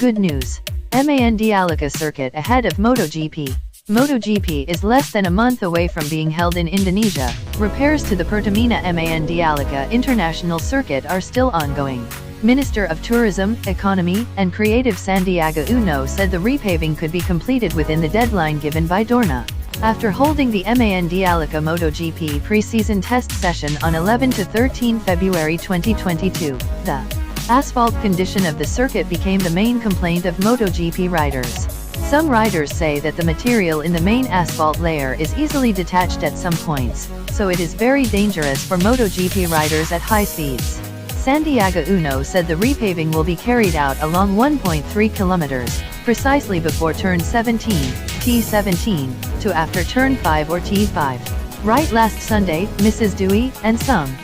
good news. Mandalika circuit ahead of Motogp. Motogp is less than a month away from being held in Indonesia. Repairs to the Pertamina Mandalika International Circuit are still ongoing. Minister of Tourism, Economy, and Creative Sandiaga Uno said the repaving could be completed within the deadline given by Dorna. After holding the Mandalika Motogp pre-season test session on 11 to 13 February 2022, the asphalt condition of the circuit became the main complaint of Motogp riders. Some riders say that the material in the main asphalt layer is easily detached at some points, so it is very dangerous for Motogp riders at high speeds. Sandiaga Uno said the repaving will be carried out along 1.3 kilometers, precisely before turn 17, T17, to after turn 5 or T5. Right, last Sunday, Mrs. Dewey and some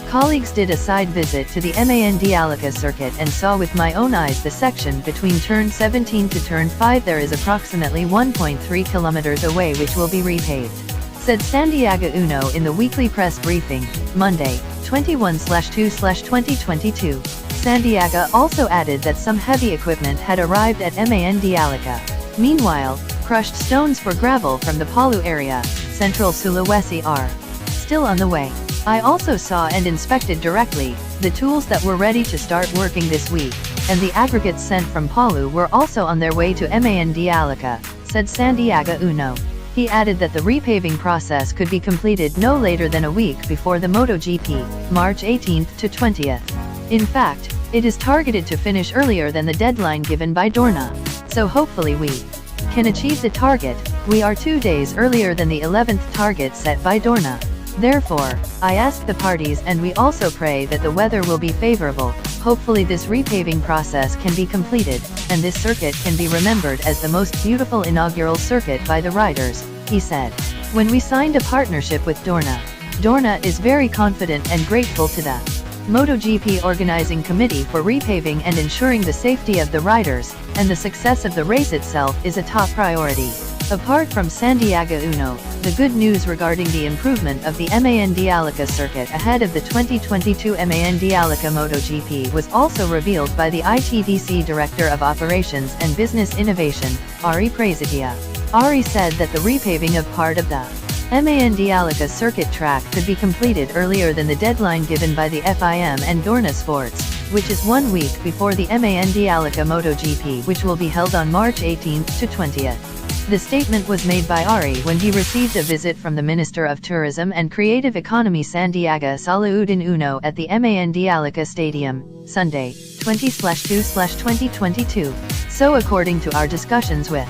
colleagues did a side visit to the Mandalika circuit and saw with my own eyes the section between turn 17 to turn 5 there is approximately 1.3 kilometers away which will be repaved, said Sandiaga Uno in the weekly press briefing, Monday, 21/2/2022. Sandiaga also added that some heavy equipment had arrived at Mandalika. Meanwhile, crushed stones for gravel from the Palu area, Central Sulawesi are still on the way. I also saw and inspected directly the tools that were ready to start working this week, and the aggregates sent from Palu were also on their way to Mandalika, said Sandiaga Uno. He added that the repaving process could be completed no later than a week before the Motogp, March 18 to 20th. In fact, it is targeted to finish earlier than the deadline given by Dorna. So hopefully we can achieve the target. We are 2 days earlier than the 11th target set by Dorna. Therefore, I ask the parties and we also pray that the weather will be favorable. Hopefully this repaving process can be completed, and this circuit can be remembered as the most beautiful inaugural circuit by the riders, he said. When we signed a partnership with Dorna is very confident and grateful to the Motogp organizing committee for repaving and ensuring the safety of the riders, and the success of the race itself is a top priority. Apart from Sandiaga Uno, the good news regarding the improvement of the Mandalika circuit ahead of the 2022 Mandalika Motogp was also revealed by the ITDC Director of Operations and Business Innovation, Ari Prasetya. Ari said that the repaving of part of the Mandalika circuit track could be completed earlier than the deadline given by the FIM and Dorna Sports, which is 1 week before the Mandalika Motogp, which will be held on March 18 to 20th. The statement was made by Ari when he received a visit from the Minister of Tourism and Creative Economy Sandiaga Salahuddin Uno at the Mandalika Stadium, Sunday, 20/2/2022. So according to our discussions with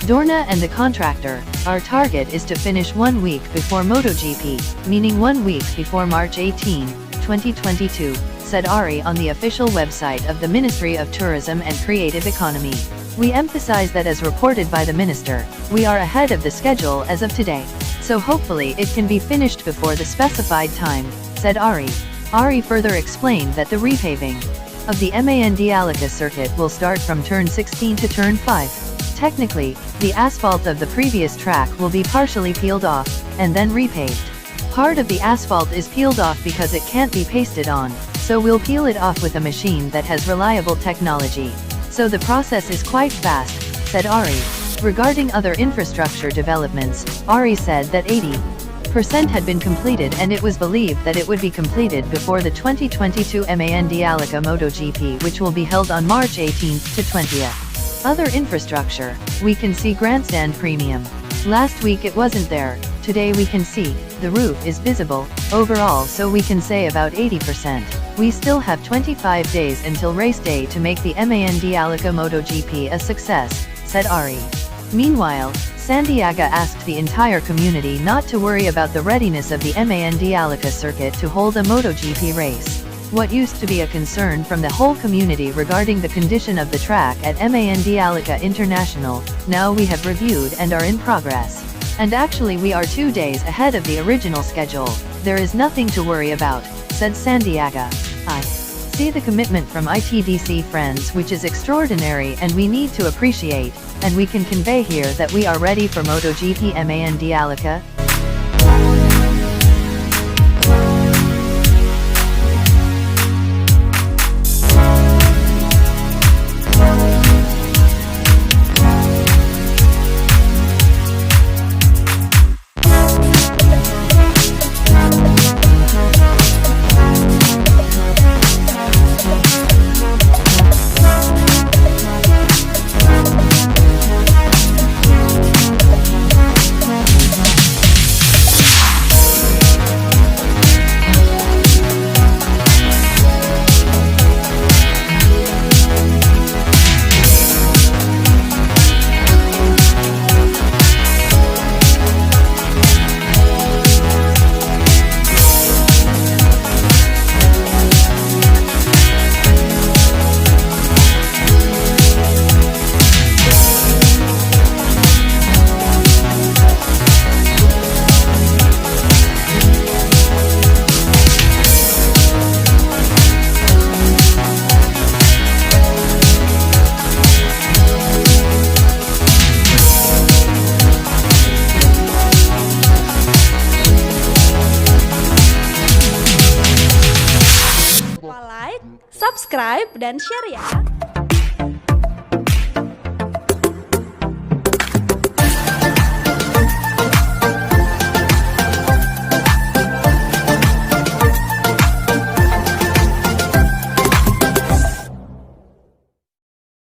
Dorna and the contractor, our target is to finish 1 week before Motogp, meaning 1 week before March 18, 2022, said Ari on the official website of the Ministry of Tourism and Creative Economy. We emphasize that as reported by the minister, we are ahead of the schedule as of today. So hopefully it can be finished before the specified time, said Ari. Ari further explained that the repaving of the Mandalika circuit will start from turn 16 to turn 5. Technically, the asphalt of the previous track will be partially peeled off, and then repaved. Part of the asphalt is peeled off because it can't be pasted on, so we'll peel it off with a machine that has reliable technology. So the process is quite fast, said Ari. Regarding other infrastructure developments, Ari said that 80% had been completed and it was believed that it would be completed before the 2022 Mandalika Motogp, which will be held on March 18 to 20th. Other infrastructure, we can see grandstand premium. Last week it wasn't there, today we can see, the roof is visible, overall so we can say about 80%. We still have 25 days until race day to make the Mandalika Motogp a success, said Ari. Meanwhile, Sandiaga asked the entire community not to worry about the readiness of the Mandalika circuit to hold a Motogp race. What used to be a concern from the whole community regarding the condition of the track at Mandalika International, now we have reviewed and are in progress. And actually we are 2 days ahead of the original schedule. There is nothing to worry about, said Sandiaga. I see the commitment from ITDC friends, which is extraordinary and we need to appreciate, and we can convey here that we are ready for Motogp Mandalika. subscribe dan share ya.